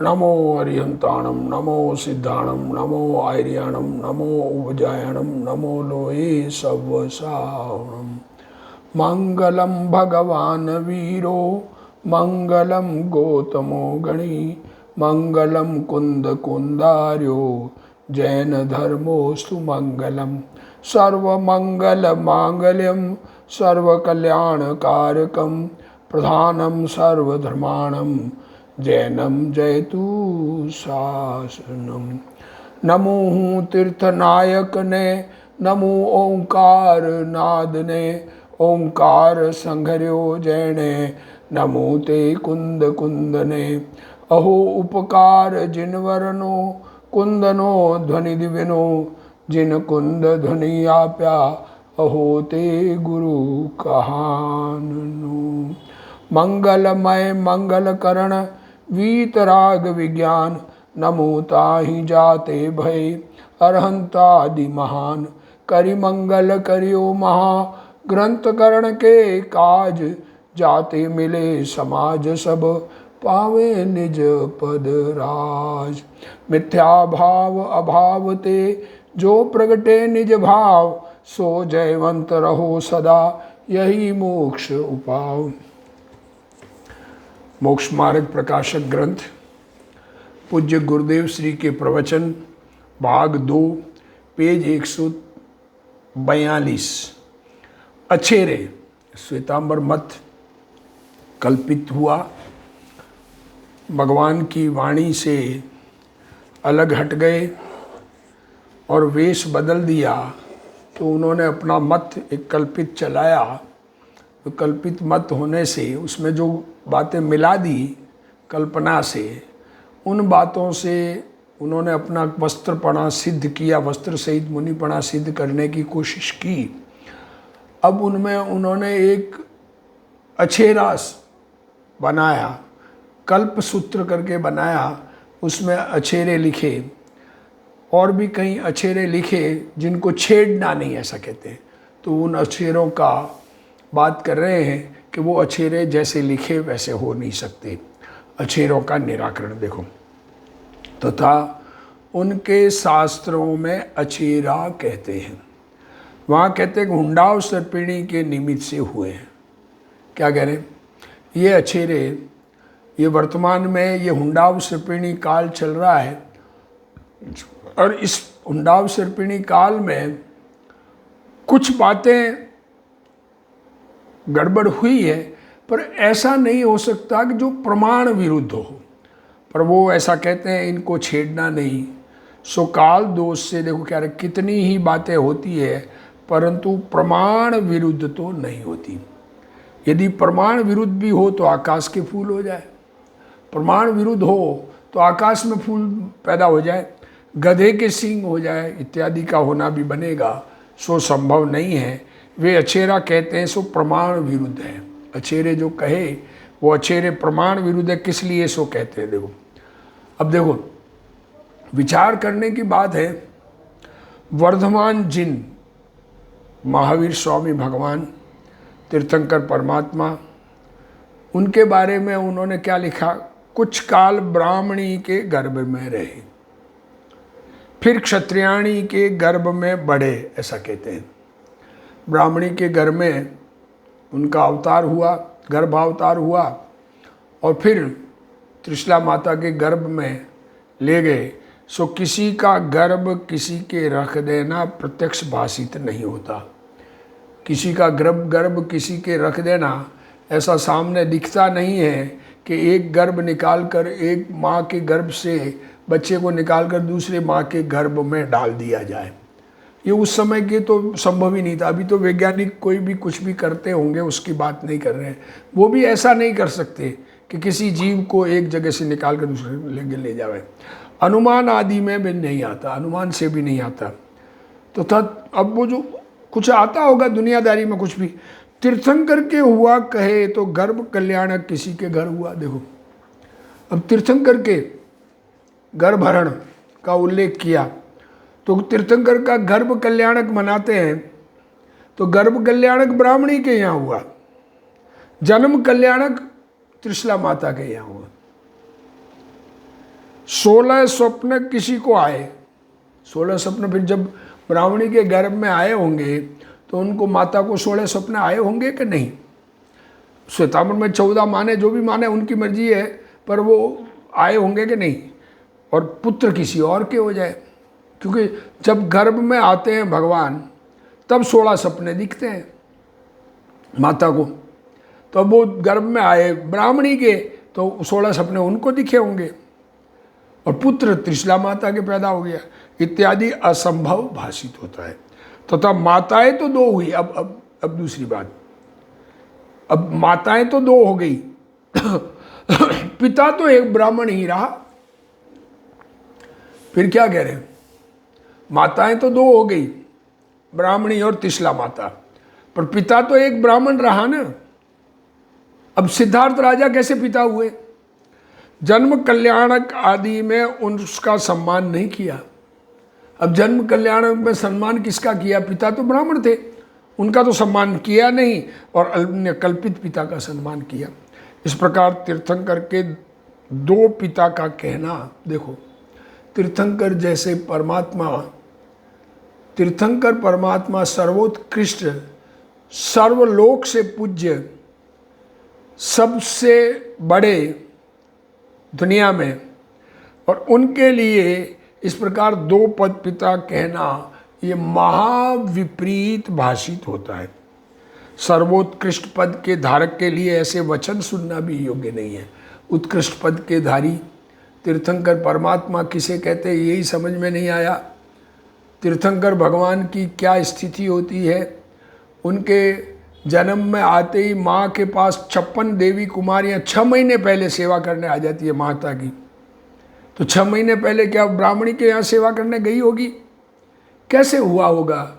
नमो अरिहंताणम, नमो सिद्धाणम, नमो आर्याणम, नमो उपजायणम, नमो लोये सवसावणम। मंगलम भगवान वीरो, मंगलम गौतमो गणी, मंगलम कुंद कुंदार्यो, जैन धर्मोस्तु मंगलम। सर्वमंगल मांगल्यम, सर्वकल्याणकारकम, प्रधानम सर्वधर्माणम, जैनम जयतु शासनम। नमो तीर्थनायक ने, नमो ओंकार नाद ने, ओंकार संघर्यो जैने, नमो ते कुंद कुंदने। अहो उपकार जिन वरनो, कुंदनो ध्वनि दिव्यनो, जिन कुंद ध्वनि आप्या, अहो ते गुरु कहाननु। मंगलमय मंगल करण, वीतराग विज्ञान, नमो ताहि जाते भय, अरहंतादि महान। करि मंगल करियो महा, ग्रंथ करण के काज, जाते मिले समाज सब, पावे निज पद राज। मिथ्या भाव अभाव ते, जो प्रगटे निज भाव, सो जयवंत रहो सदा, यही मोक्ष उपाव। मोक्ष मार्ग प्रकाशक ग्रंथ पूज्य गुरुदेव श्री के प्रवचन भाग 2 पेज 142। अछेरे श्वेतांबर मत कल्पित हुआ, भगवान की वाणी से अलग हट गए और वेश बदल दिया, तो उन्होंने अपना मत एक कल्पित चलाया। तो कल्पित मत होने से उसमें जो बातें मिला दी कल्पना से, उन बातों से उन्होंने अपना वस्त्रपणा सिद्ध किया, वस्त्र सहित मुनिपणा सिद्ध करने की कोशिश की। अब उनमें उन्होंने एक अछेरा बनाया, कल्प सूत्र करके बनाया, उसमें अछेरे लिखे और भी कई अछेरे लिखे जिनको छेड़ना नहीं ऐसा कहते हैं। तो उन अछेरों का बात कर रहे हैं कि वो अछेरे जैसे लिखे वैसे हो नहीं सकते। अछेरों का निराकरण देखो। तथा उनके शास्त्रों में अछेरा कहते हैं, वहाँ कहते हैं कि हुंडाव सर्पिणी के निमित्त से हुए हैं। क्या कह रहे हैं? ये अछेरे, ये वर्तमान में ये हुंडाव सर्पिणी काल चल रहा है और इस हुंडाव सर्पिणी काल में कुछ बातें गड़बड़ हुई है, पर ऐसा नहीं हो सकता कि जो प्रमाण विरुद्ध हो। पर वो ऐसा कहते हैं इनको छेड़ना नहीं। सो काल दोष से देखो क्या रहे, कितनी ही बातें होती है परंतु प्रमाण विरुद्ध तो नहीं होती। यदि प्रमाण विरुद्ध भी हो तो आकाश के फूल हो जाए, प्रमाण विरुद्ध हो तो आकाश में फूल पैदा हो जाए, गधे के सींग हो जाए, इत्यादि का होना भी बनेगा। सो संभव नहीं है। वे अछेरा कहते हैं सो प्रमाण विरुद्ध है। अछेरे जो कहे वो अछेरे प्रमाण विरुद्ध है, किस लिए सो कहते हैं। देखो अब देखो विचार करने की बात है। वर्धमान जिन महावीर स्वामी भगवान तीर्थंकर परमात्मा, उनके बारे में उन्होंने क्या लिखा? कुछ काल ब्राह्मणी के गर्भ में रहे, फिर क्षत्रियाणी के गर्भ में बढ़े, ऐसा कहते हैं। ब्राह्मणी के गर्भ में उनका अवतार हुआ, गर्भावतार हुआ, और फिर त्रिशला माता के गर्भ में ले गए। सो किसी का गर्भ किसी के रख देना प्रत्यक्ष भाषित नहीं होता। किसी का गर्भ किसी के रख देना ऐसा सामने दिखता नहीं है कि एक गर्भ निकालकर, एक माँ के गर्भ से बच्चे को निकालकर दूसरे माँ के गर्भ में डाल दिया जाए। ये उस समय के तो संभव ही नहीं था। अभी तो वैज्ञानिक कोई भी कुछ भी करते होंगे, उसकी बात नहीं कर रहे हैं। वो भी ऐसा नहीं कर सकते कि किसी जीव को एक जगह से निकाल कर दूसरे ले जाए। अनुमान आदि में भी नहीं आता, अनुमान से भी नहीं आता। तो था अब वो जो कुछ आता होगा दुनियादारी में, कुछ भी तीर्थंकर के हुआ कहे तो गर्भ कल्याणक किसी के घर हुआ। देखो अब तीर्थंकर के गर्भहरण का उल्लेख किया तो तीर्थंकर का गर्भ कल्याणक मनाते हैं, तो गर्भ कल्याणक ब्राह्मणी के यहाँ हुआ, जन्म कल्याणक त्रिशला माता के यहाँ हुआ। 16 स्वप्न किसी को आए, 16 स्वप्न फिर जब ब्राह्मणी के गर्भ में आए होंगे तो उनको माता को 16 स्वप्न आए होंगे कि नहीं? श्वेतांबर में 14 माने, जो भी माने उनकी मर्जी है, पर वो आए होंगे कि नहीं? और पुत्र किसी और के हो जाए, क्योंकि जब गर्भ में आते हैं भगवान तब 16 सपने दिखते हैं माता को। तो अब वो गर्भ में आए ब्राह्मणी के तो 16 सपने उनको दिखे होंगे, और पुत्र त्रिशला माता के पैदा हो गया इत्यादि असंभव भाषित होता है। तथा माताएं तो 2 हुई। अब दूसरी बात, अब माताएं तो 2 हो गई पिता तो एक ब्राह्मण ही रहा। फिर क्या कह रहे हैं? माताएं तो 2 हो गई, ब्राह्मणी और त्रिशला माता, पर पिता तो एक ब्राह्मण रहा ना। अब सिद्धार्थ राजा कैसे पिता हुए? जन्म कल्याणक आदि में उसका सम्मान नहीं किया। अब जन्म कल्याणक में सम्मान किसका किया? पिता तो ब्राह्मण थे, उनका तो सम्मान किया नहीं, और अन्य कल्पित पिता का सम्मान किया। इस प्रकार तीर्थंकर के 2 पिता का कहना, देखो तीर्थंकर जैसे परमात्मा, तीर्थंकर परमात्मा सर्वोत्कृष्ट, सर्वलोक से पूज्य, सबसे बड़े दुनिया में, और उनके लिए इस प्रकार 2 पद पिता कहना ये महाविपरीत भाषित होता है। सर्वोत्कृष्ट पद के धारक के लिए ऐसे वचन सुनना भी योग्य नहीं है। उत्कृष्ट पद के धारी तीर्थंकर परमात्मा किसे कहते हैं यही समझ में नहीं आया। तीर्थंकर भगवान की क्या स्थिति होती है? उनके जन्म में आते ही माँ के पास 56 देवी कुमारियाँ 6 महीने पहले सेवा करने आ जाती है माता की। तो 6 महीने पहले क्या ब्राह्मणी के यहाँ सेवा करने गई होगी? कैसे हुआ होगा?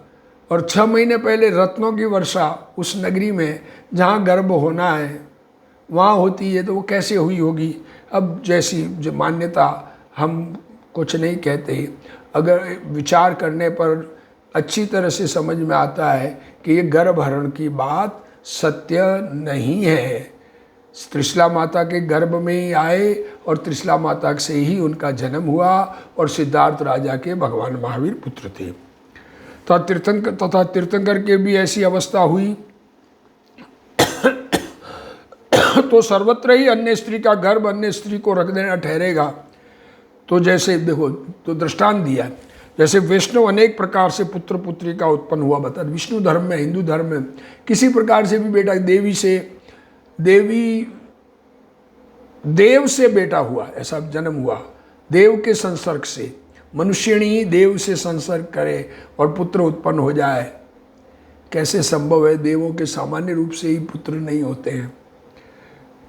और 6 महीने पहले रत्नों की वर्षा उस नगरी में जहाँ गर्भ होना है वहाँ होती है, तो वो कैसे हुई होगी? अब जैसी जो मान्यता, हम कुछ नहीं कहते, अगर विचार करने पर अच्छी तरह से समझ में आता है कि ये गर्भहरण की बात सत्य नहीं है। त्रिशला माता के गर्भ में ही आए और त्रिशला माता से ही उनका जन्म हुआ, और सिद्धार्थ राजा के भगवान महावीर पुत्र थे। तथा तीर्थंकर के भी ऐसी अवस्था हुई तो सर्वत्र ही अन्य स्त्री का गर्भ अन्य स्त्री को रख देना ठहरेगा। तो जैसे देखो, तो दृष्टांत दिया, जैसे वैष्णव अनेक प्रकार से पुत्र पुत्री का उत्पन्न हुआ बता। विष्णु धर्म में, हिंदू धर्म में किसी प्रकार से भी बेटा, देव से बेटा हुआ, ऐसा जन्म हुआ, देव के संसर्ग से, मनुष्यणी देव से संसर्ग करे और पुत्र उत्पन्न हो जाए। कैसे संभव है? देवों के सामान्य रूप से ही पुत्र नहीं होते हैं।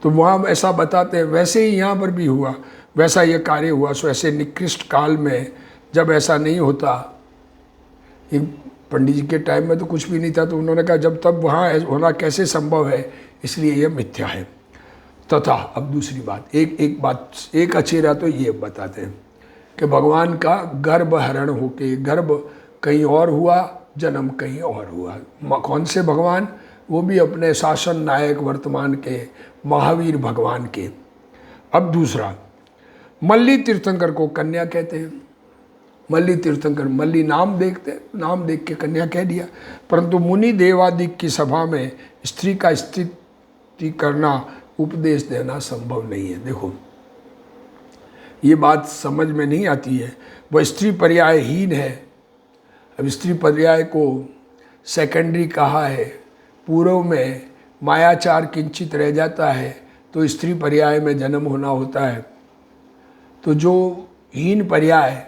तो वहाँ ऐसा बताते हैं। वैसे ही यहाँ पर भी हुआ, वैसा यह कार्य हुआ। सो ऐसे निकृष्ट काल में जब ऐसा नहीं होता, पंडित जी के टाइम में तो कुछ भी नहीं था, तो उन्होंने कहा जब तब वहाँ होना कैसे संभव है, इसलिए यह मिथ्या है। तथा अब दूसरी बात, एक अचेरा तो ये बताते हैं कि भगवान का गर्भ हरण होके, गर्भ कहीं और हुआ, जन्म कहीं और हुआ। कौन से भगवान? वो भी अपने शासन नायक वर्तमान के महावीर भगवान के। अब दूसरा, मल्ली तीर्थंकर को कन्या कहते हैं। मल्ली तीर्थंकर, मल्ली नाम देख के कन्या कह दिया। परंतु मुनि देवादिक की सभा में स्त्री का स्तुति करना, उपदेश देना संभव नहीं है। देखो ये बात समझ में नहीं आती है। वह स्त्री पर्यायहीन है। अब स्त्री पर्याय को सेकेंडरी कहा है। पूर्व में मायाचार किंचित रह जाता है तो स्त्री पर्याय में जन्म होना होता है। तो जो हीन पर्याय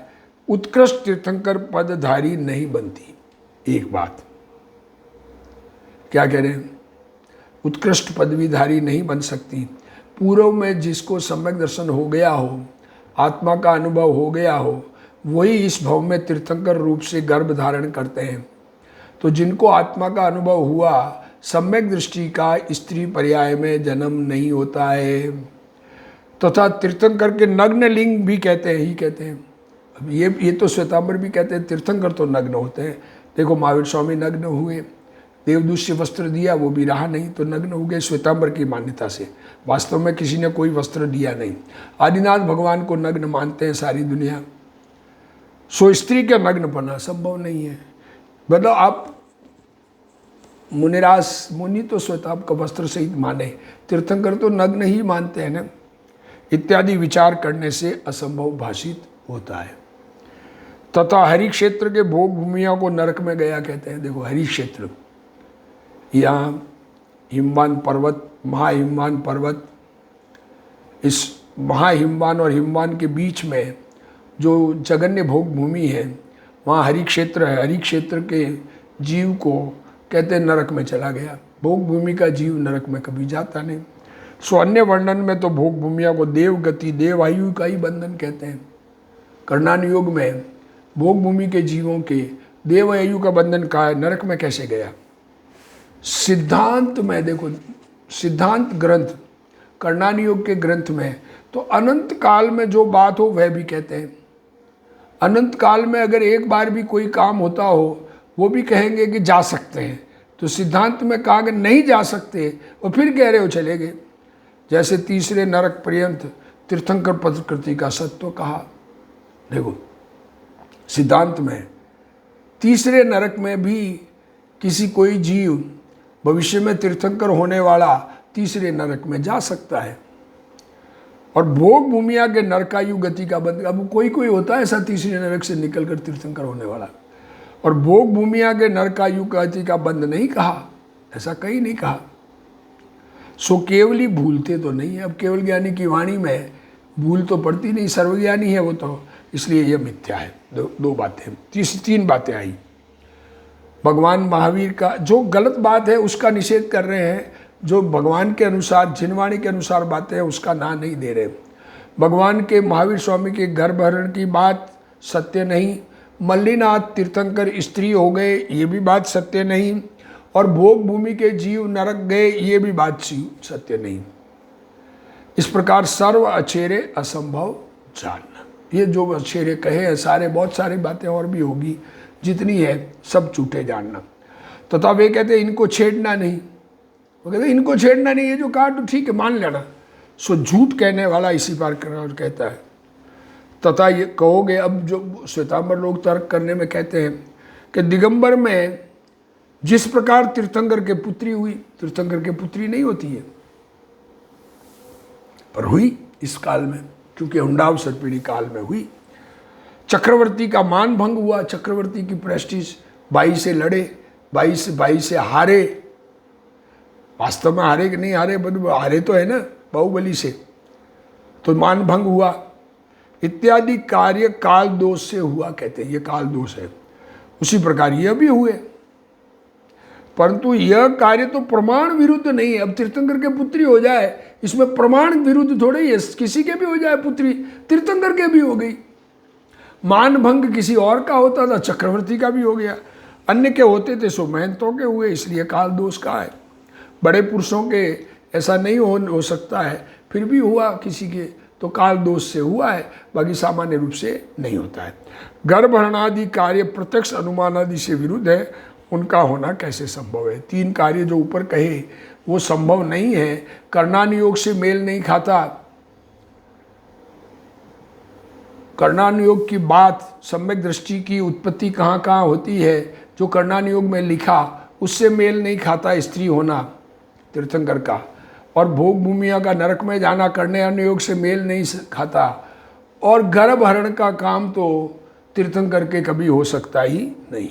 उत्कृष्ट तीर्थंकर पदधारी नहीं बनती। एक बात क्या कह रहे हैं? उत्कृष्ट पदवीधारी नहीं बन सकती। पूर्व में जिसको सम्यक दर्शन हो गया हो, आत्मा का अनुभव हो गया हो, वही इस भव में तीर्थंकर रूप से गर्भ धारण करते हैं। तो जिनको आत्मा का अनुभव हुआ, सम्यक दृष्टि का स्त्री पर्याय में जन्म नहीं होता है। तथा तीर्थंकर के नग्न लिंग भी कहते हैं। अब ये तो श्वेतांबर भी कहते हैं तीर्थंकर तो नग्न होते हैं। देखो महावीर स्वामी नग्न हुए, देवदूत से वस्त्र दिया, वो भी रहा नहीं, तो नग्न हो गए श्वेतांबर की मान्यता से। वास्तव में किसी ने कोई वस्त्र दिया नहीं। आदिनाथ भगवान को नग्न मानते हैं सारी दुनिया। सो स्त्री का नग्न बना संभव नहीं है। मतलब आप मुनिराज मुनि तो श्वेतांबर का वस्त्र सहित माने, तीर्थंकर तो नग्न ही मानते हैं ना, इत्यादि विचार करने से असंभव भाषित होता है। तथा हरि क्षेत्र के भोग भूमियों को नरक में गया कहते हैं। देखो हरि क्षेत्र, यहाँ हिमवान पर्वत, महाहिमवान पर्वत, इस महाहिमवान और हिमवान के बीच में जो जगन्य भोग भूमि है, वहाँ हरि क्षेत्र है। हरि क्षेत्र के जीव को कहते हैं नरक में चला गया। भोग भूमि का जीव नरक में कभी जाता नहीं। सो अन्य वर्णन में तो भोग भूमिया को देव गति, देव आयु का ही बंधन कहते हैं। कर्णानुयोग में भोग भूमि के जीवों के देव आयु का बंधन कहा है, नरक में कैसे गया। सिद्धांत में देखो, सिद्धांत ग्रंथ, कर्णानुयोग के ग्रंथ में तो अनंत काल में जो बात हो वह भी कहते हैं। अनंत काल में अगर एक बार भी कोई काम होता हो वो भी कहेंगे कि जा सकते हैं। तो सिद्धांत में कहा कि नहीं जा सकते और फिर कह रहे हो चले गए। जैसे तीसरे नरक पर्यंत तीर्थंकर प्रकृति का सत्व कहा। देखो सिद्धांत में तीसरे नरक में भी किसी कोई जीव भविष्य में तीर्थंकर होने वाला तीसरे नरक में जा सकता है। और भोग भूमिया के नरकायु गति का बंध, अब कोई कोई होता है ऐसा तीसरे नरक से निकलकर तीर्थंकर होने वाला। और भोग भूमिया के नरकायु गति का बंध नहीं कहा, ऐसा कहीं नहीं कहा। सो केवली भूलते तो नहीं है। अब केवल ज्ञानी की वाणी में भूल तो पड़ती नहीं, सर्वज्ञानी है वो तो, इसलिए यह मिथ्या है। दो बातें, तीन बातें आई। भगवान महावीर का जो गलत बात है उसका निषेध कर रहे हैं, जो भगवान के अनुसार जिनवाणी के अनुसार बातें हैं उसका ना नहीं दे रहे। भगवान के महावीर स्वामी के गर्भहरण की बात सत्य नहीं, मल्लीनाथ तीर्थंकर स्त्री हो गए ये भी बात सत्य नहीं, और भोग भूमि के जीव नरक गए ये भी बात सत्य नहीं। इस प्रकार सर्व अछेरे असंभव जानना, ये जो अछेरे कहे हैं सारे, बहुत सारी बातें और भी होगी, जितनी है सब झूठे जानना। तथा वे कहते इनको छेड़ना नहीं, वो कहते इनको छेड़ना नहीं, ये जो कहा तो ठीक है मान लेना। सो झूठ कहने वाला इसी बार कहता है। तथा ये कहोगे, अब जो श्वेतांबर लोग तर्क करने में कहते हैं कि दिगंबर में जिस प्रकार तीर्थंकर के पुत्री हुई, तीर्थंकर के पुत्री नहीं होती है, पर हुई इस काल में, क्योंकि हुंडाव सर्पिणी काल में हुई। चक्रवर्ती का मान भंग हुआ, चक्रवर्ती की प्रेस्टीज, बाई से लड़े, बाई से हारे, वास्तव में हारे कि नहीं हारे, हारे तो है ना बाहुबली से, तो मान भंग हुआ इत्यादि कार्य काल दोष से हुआ कहते हैं। ये काल दोष है। उसी प्रकार यह भी हुए, परंतु यह कार्य तो प्रमाण विरुद्ध नहीं है। अब तीर्थंकर के पुत्री हो जाए, इसमें प्रमाण विरुद्ध थोड़े ही है, किसी के भी हो जाए पुत्री, तीर्थंकर के भी हो गई। मान भंग किसी और का होता था, चक्रवर्ती का भी हो गया, अन्य के होते थे सो महंतों के हुए, इसलिए काल दोष का है। बड़े पुरुषों के ऐसा नहीं हो सकता है, फिर भी हुआ किसी के तो काल दोष से हुआ है, बाकी सामान्य रूप से नहीं होता है। गर्भहरण आदि कार्य प्रत्यक्ष अनुमान आदि से विरुद्ध है, उनका होना कैसे संभव है। तीन कार्य जो ऊपर कहे वो संभव नहीं है, कर्णानुयोग से मेल नहीं खाता। कर्णानुयोग की बात, सम्यक दृष्टि की उत्पत्ति कहाँ कहाँ होती है, जो कर्णानुयोग में लिखा उससे मेल नहीं खाता स्त्री होना तीर्थंकर का, और भोग भूमिया का नरक में जाना कर्णानुयोग से मेल नहीं खाता, और गर्भहरण का काम तो तीर्थंकर के कभी हो सकता ही नहीं।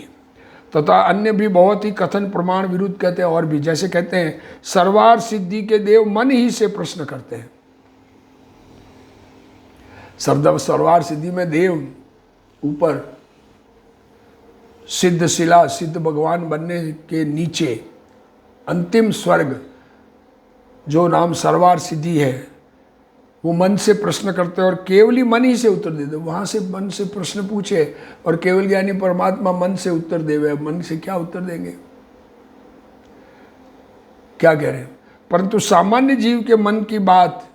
तथा अन्य भी बहुत ही कथन प्रमाण विरुद्ध कहते हैं, और भी जैसे कहते हैं सर्वार सिद्धि के देव मन ही से प्रश्न करते हैं। सर्वार सिद्धि में देव ऊपर, सिद्ध शिला, सिद्ध भगवान बनने के नीचे अंतिम स्वर्ग जो नाम सर्वार सिद्धि है, वो मन से प्रश्न करते हैं और केवल ही मन ही से उत्तर देते। वहाँ से मन से प्रश्न पूछे और केवल ज्ञानी परमात्मा मन से उत्तर देवे, मन से क्या उत्तर देंगे, क्या कह रहे हैं। परंतु सामान्य जीव के मन की बात,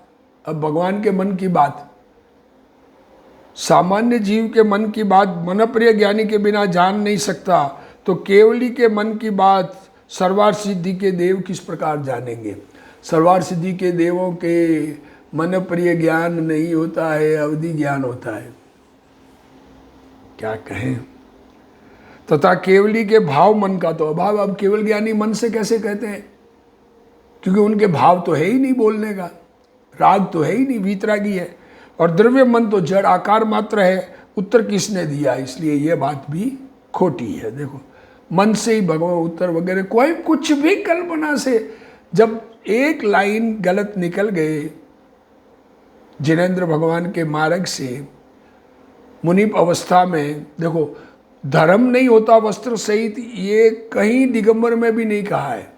अब भगवान के मन की बात, सामान्य जीव के मन की बात मनप्रिय ज्ञानी के बिना जान नहीं सकता, तो केवली के मन की बात सर्वार्थ सिद्धि के देव किस प्रकार जानेंगे। सर्वार्थ सिद्धि के देवों के मन प्रिय ज्ञान नहीं होता है, अवधि ज्ञान होता है। क्या कहें। तथा केवली के भाव मन का तो अभाव। अब केवल ज्ञानी मन से कैसे कहते हैं, क्योंकि उनके भाव तो है ही नहीं बोलने का, राग तो है ही नहीं, वीतरागी है। और द्रव्य मन तो जड़ आकार मात्र है, उत्तर किसने दिया, इसलिए यह बात भी खोटी है। देखो, मन से ही भगवान उत्तर वगैरह, कोई कुछ भी कल्पना से, जब एक लाइन गलत निकल गए जिनेंद्र भगवान के मार्ग से मुनिप अवस्था में, देखो धर्म नहीं होता वस्त्र सहित, ये कहीं दिगंबर में भी नहीं कहा है।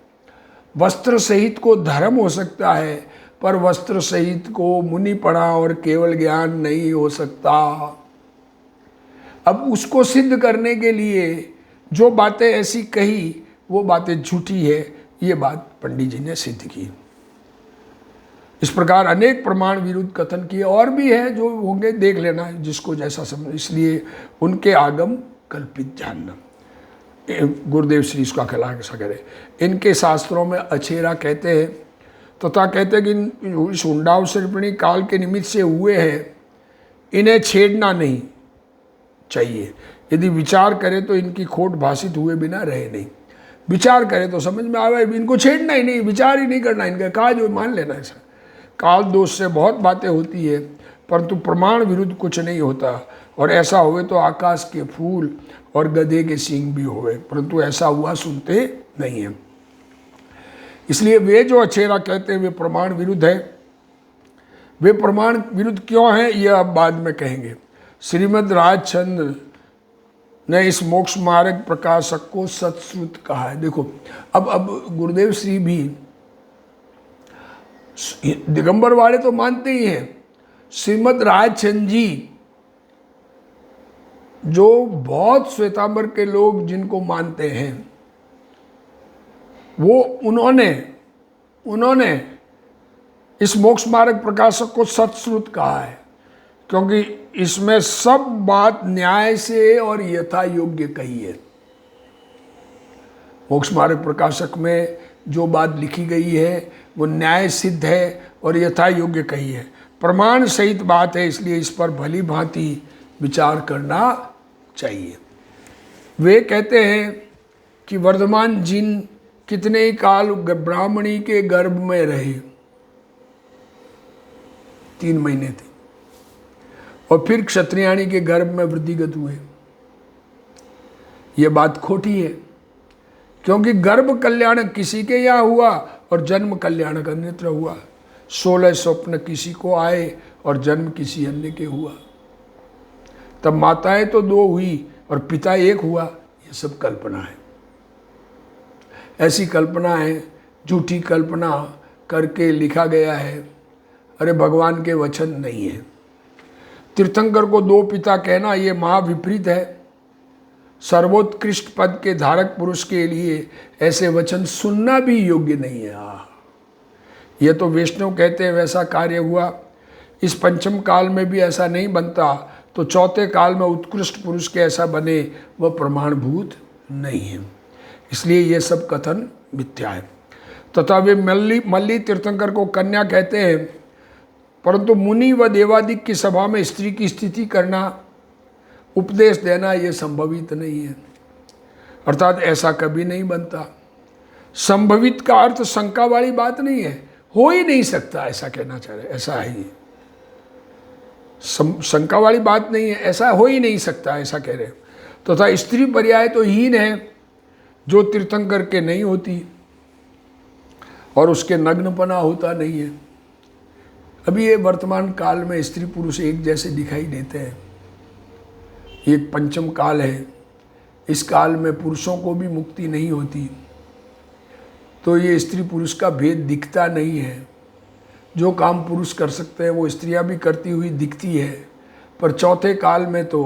वस्त्र सहित को धर्म हो सकता है, पर वस्त्र सहित को मुनिपना और केवल ज्ञान नहीं हो सकता। अब उसको सिद्ध करने के लिए जो बातें ऐसी कही वो बातें झूठी है, ये बात पंडित जी ने सिद्ध की। इस प्रकार अनेक प्रमाण विरुद्ध कथन किए, और भी है जो होंगे, देख लेना जिसको जैसा समझ। इसलिए उनके आगम कल्पित जानना। गुरुदेव श्री इसका खुलासा करें। इनके शास्त्रों में अछेरा कहते हैं, तथा कहते हैं कि इस हुंडावसर्पिणी काल के निमित्त से हुए हैं, इन्हें छेड़ना नहीं चाहिए। यदि विचार करें तो इनकी खोट भाषित हुए बिना रहे नहीं। विचार करें तो समझ में आवे, इनको छेड़ना ही नहीं, विचार ही नहीं करना, इनका काज जो मान लेना। ऐसा काल दोष से बहुत बातें होती है, परंतु प्रमाण विरुद्ध कुछ नहीं होता। और ऐसा हुए तो आकाश के फूल और गधे के सींग भी होवे, परंतु ऐसा हुआ सुनते नहीं है। इसलिए वे जो अछेरा कहते हैं वे प्रमाण विरुद्ध है। वे प्रमाण विरुद्ध क्यों है, यह अब बाद में कहेंगे। श्रीमद् राजचंद्र ने इस मोक्ष मार्ग प्रकाशक को सत्श्रुत कहा है। देखो, अब गुरुदेव श्री भी, दिगंबर वाले तो मानते ही हैं, श्रीमद् राजचंद्र जी जो बहुत श्वेतांबर के लोग जिनको मानते हैं, वो उन्होंने इस मोक्ष मार्ग प्रकाशक को सत्श्रुत कहा है, क्योंकि इसमें सब बात न्याय से और यथा योग्य कही है। मोक्ष मार्ग प्रकाशक में जो बात लिखी गई है वो न्याय सिद्ध है और यथा योग्य कही है, प्रमाण सहित बात है। इसलिए इस पर भली भांति विचार करना चाहिए। वे कहते हैं कि वर्धमान जिन कितने ही काल ब्राह्मणी के गर्भ में रहे, 3 महीने थे, और फिर क्षत्रियाणी के गर्भ में वृद्धिगत हुए। ये बात खोटी है, क्योंकि गर्भ कल्याण किसी के यहाँ हुआ और जन्म कल्याणक अन्यत्र हुआ। 16 स्वप्न किसी को आए और जन्म किसी अन्य के हुआ। तब माताएं तो 2 हुई और पिता 1 हुआ। ये सब कल्पना है। ऐसी कल्पना है, झूठी कल्पना करके लिखा गया है। अरे भगवान के वचन नहीं है। तीर्थंकर को 2 पिता कहना ये महाविपरीत है। सर्वोत्कृष्ट पद के धारक पुरुष के लिए ऐसे वचन सुनना भी योग्य नहीं है। यह तो वैष्णव कहते हैं वैसा कार्य हुआ। इस पंचम काल में भी ऐसा नहीं बनता, तो चौथे काल में उत्कृष्ट पुरुष के ऐसा बने, वह प्रमाणभूत नहीं है। इसलिए ये सब कथन मिथ्या है। तथा वे मल्ली तीर्थंकर को कन्या कहते हैं, परंतु मुनि व देवादिक की सभा में स्त्री की स्थिति करना, उपदेश देना, ये संभवित नहीं है। अर्थात ऐसा कभी नहीं बनता। संभवित का अर्थ शंका वाली बात नहीं है, हो ही नहीं सकता, ऐसा कहना चाह रहे। ऐसा है, शंका वाली बात नहीं है, ऐसा हो ही नहीं सकता, ऐसा कह रहे। तथा स्त्री पर्याय तो हीन है, जो तीर्थंकर के नहीं होती और उसके नग्नपना होता नहीं है। अभी ये वर्तमान काल में स्त्री पुरुष एक जैसे दिखाई देते हैं। एक पंचम काल है, इस काल में पुरुषों को भी मुक्ति नहीं होती, तो ये स्त्री पुरुष का भेद दिखता नहीं है। जो काम पुरुष कर सकते हैं वो स्त्रियां भी करती हुई दिखती है। पर चौथे काल में तो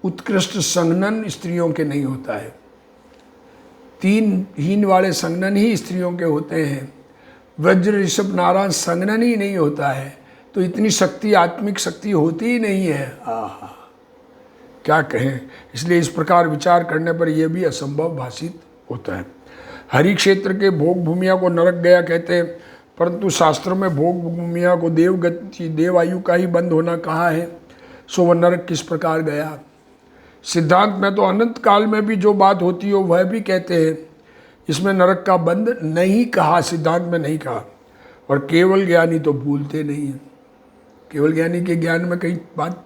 उत्कृष्ट संगनन स्त्रियों के नहीं होता है। 3 हीन वाले संगनन ही स्त्रियों के होते हैं। वज्र ऋषभ नारायण संगनन ही नहीं होता है, तो इतनी शक्ति, आत्मिक शक्ति होती ही नहीं है। आहा, क्या कहें। इसलिए इस प्रकार विचार करने पर यह भी असंभव भाषित होता है। हरि क्षेत्र के भोग भूमिया को नरक गया कहते हैं, परंतु शास्त्र में भोग भूमिया को देवगति देव आयु का ही बंद होना कहा है, सो वह नरक किस प्रकार गया। सिद्धांत में तो अनंत काल में भी जो बात होती हो वह भी कहते हैं, इसमें नरक का बंद नहीं कहा, सिद्धांत में नहीं कहा। और केवल ज्ञानी तो भूलते नहीं है। केवल ज्ञानी के ज्ञान में कहीं बात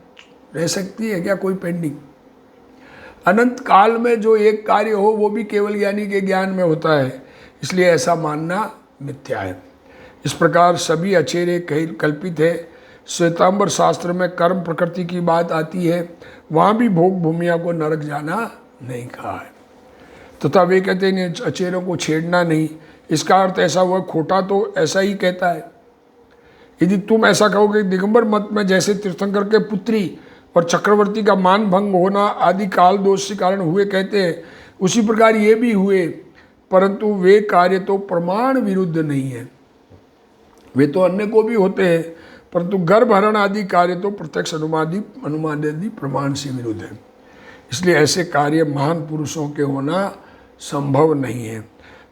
रह सकती है क्या, कोई पेंडिंग? अनंत काल में जो एक कार्य हो वो भी केवल ज्ञानी के ज्ञान में होता है, इसलिए ऐसा मानना मिथ्या है। इस प्रकार सभी अचेरे कल्पित है। श्वेतांबर शास्त्र में कर्म प्रकृति की बात आती है, वहाँ भी भोग भूमिया को नरक जाना नहीं कहा है। तथा वे कहते हैं अचेरों को छेड़ना नहीं, इसका अर्थ ऐसा हुआ खोटा तो ऐसा ही कहता है। यदि तुम ऐसा कहोगे दिगंबर मत में जैसे तीर्थंकर के पुत्री और चक्रवर्ती का मान भंग होना आदि काल दोष के कारण हुए कहते हैं, उसी प्रकार ये भी हुए, परंतु वे कार्य तो प्रमाण विरुद्ध नहीं है। वे तो अन्य को भी होते हैं, परंतु गर्भहरण आदि कार्य तो प्रत्यक्ष अनुमान आदि प्रमाण से विरुद्ध है। इसलिए ऐसे कार्य महान पुरुषों के होना संभव नहीं है।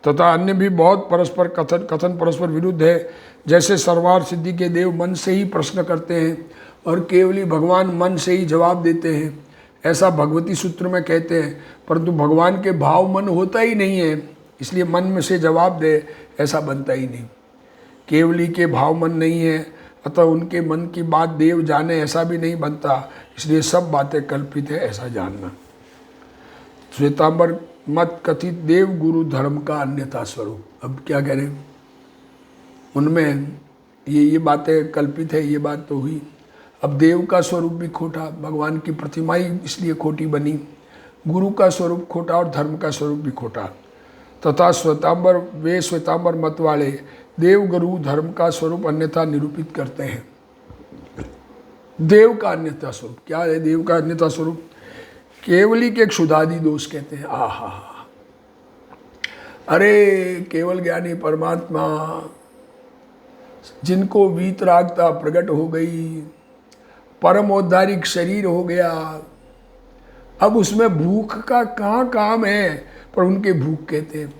तथा अन्य भी बहुत परस्पर कथन परस्पर विरुद्ध है। जैसे सर्वार्थ सिद्धि के देव मन से ही प्रश्न करते हैं और केवली भगवान मन से ही जवाब देते हैं, ऐसा भगवती सूत्र में कहते हैं, परंतु भगवान के भाव मन होता ही नहीं है, इसलिए मन में से जवाब दे ऐसा बनता ही नहीं। केवली के भाव मन नहीं है, अतः उनके मन की बात देव जाने ऐसा भी नहीं बनता, इसलिए सब बातें कल्पित है ऐसा जानना। श्वेतांबर मत कथित देव गुरु धर्म का अन्यथा स्वरूप। अब क्या करें, उनमें ये बातें कल्पित है, ये बात तो हुई। अब देव का स्वरूप भी खोटा, भगवान की प्रतिमा ही इसलिए खोटी बनी, गुरु का स्वरूप खोटा और धर्म का स्वरूप भी खोटा। तथा श्वेतांबर मत वाले देव गुरु धर्म का स्वरूप अन्यथा निरूपित करते हैं। देव का अन्यथा स्वरूप क्या है? देव का अन्यथा स्वरूप केवली के क्षुधादि दोष कहते हैं। आहा, अरे केवल ज्ञानी परमात्मा जिनको वीतरागता प्रकट हो गई, परमोद्धारिक शरीर हो गया, अब उसमें भूख का कहाँ काम है, पर उनके भूख कहते हैं।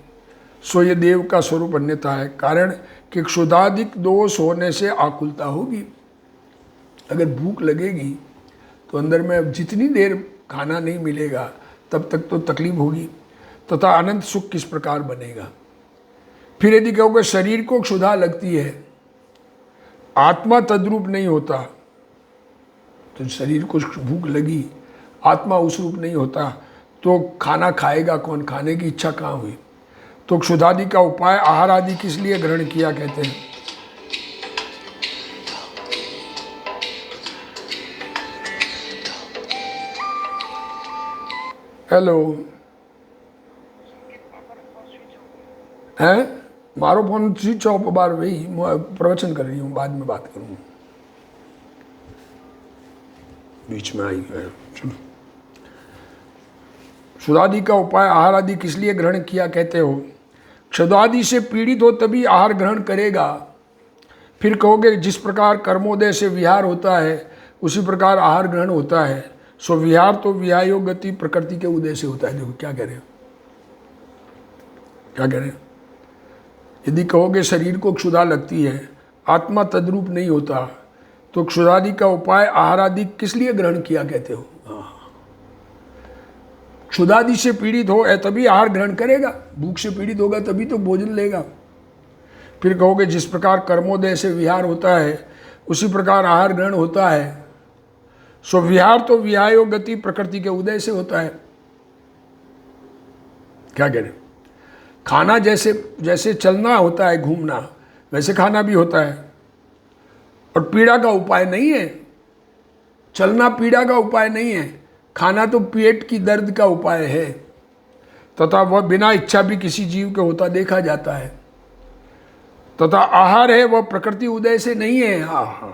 सो ये देव का स्वरूप अन्यथा है, कारण कि क्षुधाधिक दोष होने से आकुलता होगी। अगर भूख लगेगी तो अंदर में जितनी देर खाना नहीं मिलेगा तब तक तो तकलीफ होगी, तथा अनंत सुख किस प्रकार बनेगा। फिर यदि कहोगे शरीर को क्षुधा लगती है, आत्मा तद्रूप नहीं होता, तो शरीर को भूख लगी, आत्मा उस रूप नहीं होता, तो खाना खाएगा कौन, खाने की इच्छा कहाँ हुई। तो क्षुधादि का उपाय आहार आदि किस लिए ग्रहण किया कहते हैं। हेलो, हैं मारो फोन स्विच ऑफ बार, वही प्रवचन कर रही हूँ, बाद में बात करूँगा, बीच में आई है। चलो, क्षुधादि का उपाय आहार आदि किस लिए ग्रहण किया कहते हो। क्षुधादि से पीड़ित हो तभी आहार ग्रहण करेगा। फिर कहोगे जिस प्रकार कर्मोदय से विहार होता है उसी प्रकार आहार ग्रहण होता है, सो विहार तो विहायोग गति प्रकृति के उदय से होता है। देखो क्या कह रहे हो, क्या कह रहे हो। यदि कहोगे शरीर को क्षुधा लगती है, आत्मा तद्रूप नहीं होता, तो क्षुधादि का उपाय आहार आदि किस लिए ग्रहण किया कहते हो। क्षुधादि से पीड़ित हो तभी आहार ग्रहण करेगा, भूख से पीड़ित होगा तभी तो भोजन लेगा। फिर कहोगे जिस प्रकार कर्मोदय से विहार होता है उसी प्रकार आहार ग्रहण होता है, सो विहार तो विहायोग गति प्रकृति के उदय से होता है। क्या कह रहे, खाना जैसे जैसे चलना होता है, घूमना, वैसे खाना भी होता है, और पीड़ा का उपाय नहीं है। चलना पीड़ा का उपाय नहीं है, खाना तो पेट की दर्द का उपाय है, तथा वह बिना इच्छा भी किसी जीव के होता देखा जाता है। तथा आहार है वह प्रकृति उदय से नहीं है। आहा,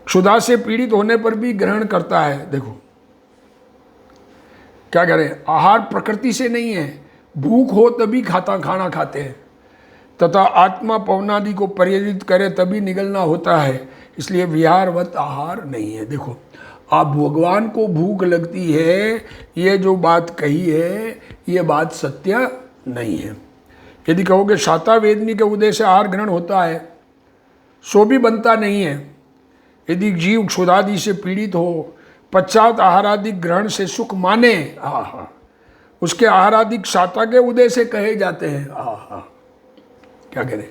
क्षुधा से पीड़ित होने पर भी ग्रहण करता है। देखो क्या कह रहे हैं, आहार प्रकृति से नहीं है, भूख हो तभी खाना खाते हैं, तथा आत्मा पवनादि को परियोजित करे तभी निगलना होता है, इसलिए विहारवत आहार नहीं है। देखो, आप भगवान को भूख लगती है, ये जो बात कही है ये बात सत्य नहीं है। यदि कहोगे शाता वेदनी के उदय से आहार ग्रहण होता है, सो भी बनता नहीं है। यदि जीव क्षुधादि से पीड़ित हो, पश्चात आहारादि ग्रहण से सुख माने, उसके आहारादिक शाता के उदय से कहे जाते हैं। क्या कह रहे,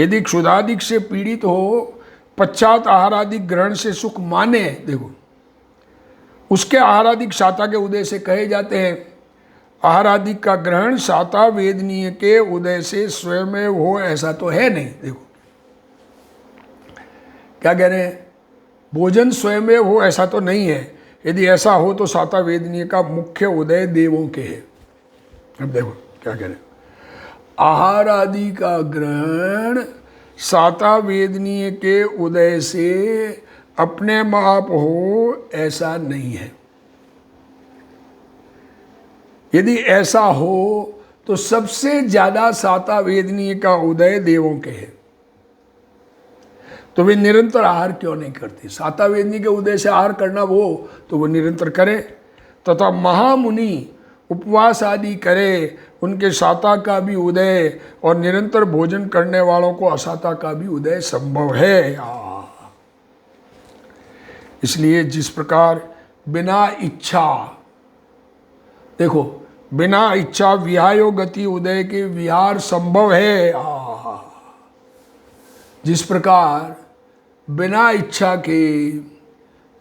यदि क्षुधादिक से पीड़ित हो, पश्चात आहारादिक ग्रहण से सुख माने, देखो उसके आहारादिक शाता के उदय से कहे जाते हैं। आहारादिक का ग्रहण शाता वेदनीय के उदय से स्वयं में हो, ऐसा तो है नहीं। देखो क्या कह रहे हैं, भोजन स्वयं में हो ऐसा तो नहीं है। यदि ऐसा हो तो शाता वेदनीय का मुख्य उदय देवों के है। अब देखो क्या कह रहे हैं, आहार आदि का ग्रहण शाता वेदनीय के उदय से अपने आप हो, ऐसा नहीं है। यदि ऐसा हो तो सबसे ज्यादा शाता वेदनीय का उदय देवों के है, तो वे निरंतर आहार क्यों नहीं करते? शाता वेदनी के उदय से आहार करना वो, तो वो निरंतर करे। तथा महामुनि उपवास आदि करे, उनके शाता का भी उदय और निरंतर भोजन करने वालों को अशाता का भी उदय संभव है। इसलिए जिस प्रकार बिना इच्छा, देखो बिना इच्छा विहायो गति उदय के विहार संभव है, जिस प्रकार बिना इच्छा के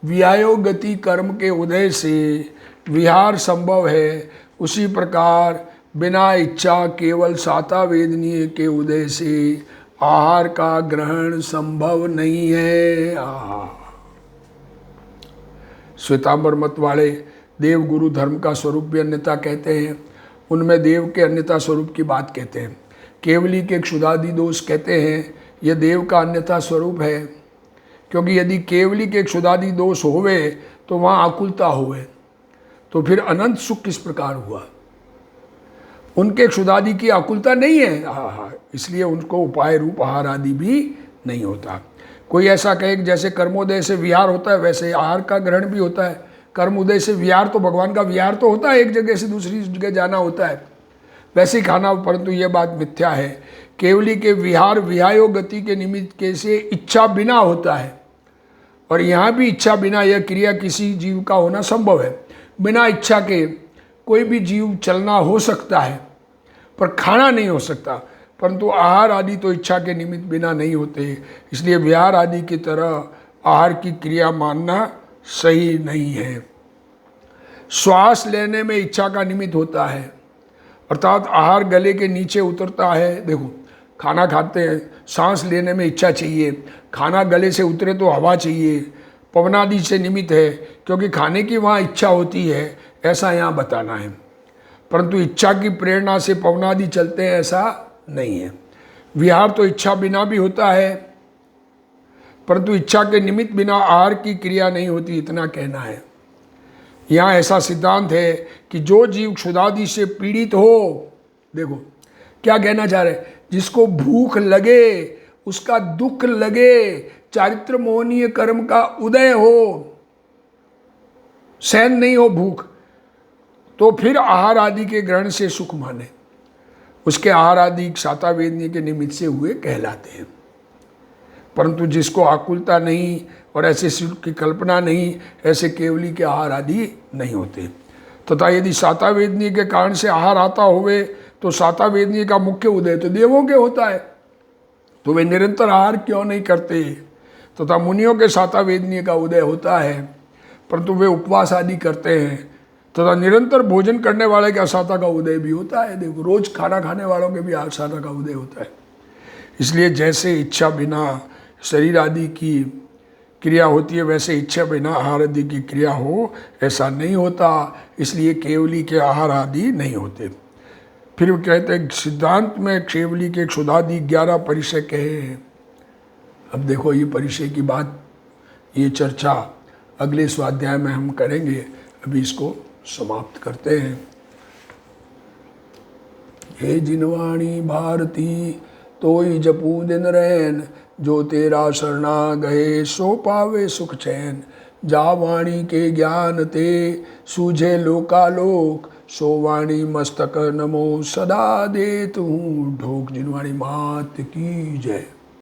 विहायो गति कर्म के उदय से विहार संभव है, उसी प्रकार बिना इच्छा केवल शाता वेदनीय के उदय से आहार का ग्रहण संभव नहीं है। श्वेतांबर मत वाले देव गुरु धर्म का स्वरूप भी अन्यथा कहते हैं, उनमें देव के अन्यथा स्वरूप की बात कहते हैं। केवली के क्षुधादि दोष कहते हैं यह देव का अन्यथा स्वरूप है, क्योंकि यदि केवली के क्षुधादि दोष होवे तो वहाँ आकुलता होवे, तो फिर अनंत सुख किस प्रकार हुआ? उनके क्षुधादि की आकुलता नहीं है, इसलिए उनको उपाय रूप आहार आदि भी नहीं होता। कोई ऐसा कहे कि जैसे कर्मोदय से विहार होता है वैसे आहार का ग्रहण भी होता है। कर्मोदय से विहार तो भगवान का विहार तो होता है, एक जगह से दूसरी जगह जाना होता है, वैसे ही खाना, परंतु यह बात मिथ्या है। केवली के विहार विहायो गति के निमित्त के से इच्छा बिना होता है, और यहाँ भी इच्छा बिना यह क्रिया किसी जीव का होना संभव है। बिना इच्छा के कोई भी जीव चलना हो सकता है पर खाना नहीं हो सकता, परंतु आहार आदि तो इच्छा के निमित्त बिना नहीं होते। इसलिए विहार आदि की तरह आहार की क्रिया मानना सही नहीं है। श्वास लेने में इच्छा का निमित्त होता है, अर्थात आहार गले के नीचे उतरता है। देखो खाना खाते हैं, सांस लेने में इच्छा चाहिए, खाना गले से उतरे तो हवा चाहिए, पवनादि से निमित्त है, क्योंकि खाने की वहाँ इच्छा होती है, ऐसा यहाँ बताना है। परंतु इच्छा की प्रेरणा से पवनादि चलते हैं, ऐसा नहीं है। विहार तो इच्छा बिना भी होता है, परंतु इच्छा के निमित्त बिना आहार की क्रिया नहीं होती, इतना कहना है। यहाँ ऐसा सिद्धांत है कि जो जीव क्षुधादि से पीड़ित हो, देखो क्या कहना चाह रहे, जिसको भूख लगे, उसका दुख लगे, चारित्र मोहनीय कर्म का उदय हो, सहन नहीं हो भूख, तो फिर आहार आदि के ग्रहण से सुख माने, उसके आहार आदि शाता वेदनी के निमित्त से हुए कहलाते हैं। परंतु जिसको आकुलता नहीं और ऐसे सुख की कल्पना नहीं, ऐसे केवली के आहार आदि नहीं होते। तथा यदि शाता वेदनी के कारण से आहार आता होवे तो शाता वेदनी का मुख्य उदय तो देवों के होता है, तो वे निरंतर आहार क्यों नहीं करते? तथा मुनियों के शाता वेदनी का उदय होता है, परंतु वे उपवास आदि करते हैं। तथा निरंतर भोजन करने वाले के अशाता का उदय भी होता है। देखो रोज खाना खाने वालों के भी अशाता का उदय होता है। इसलिए जैसे इच्छा बिना शरीर आदि की क्रिया होती है, वैसे इच्छा बिना आहार आदि की क्रिया हो, ऐसा नहीं होता। इसलिए केवली के आहार आदि नहीं होते। फिर वो कहते हैं सिद्धांत में केवली के क्षुधादि 11 परिचय कहे हैं। अब देखो ये परिचय की बात, ये चर्चा अगले स्वाध्याय में हम करेंगे। अभी इसको समाप्त करते हैं। हे जिनवाणी भारती तोई जपू दिन रैन, जो तेरा शरणा गए सो पावे सुख चैन। जा वाणी के ज्ञान ते सूझे लोकालोक, सोवाणी मस्तक नमो सदा देत हूँ। ढोक जिनवाणी मात की जय।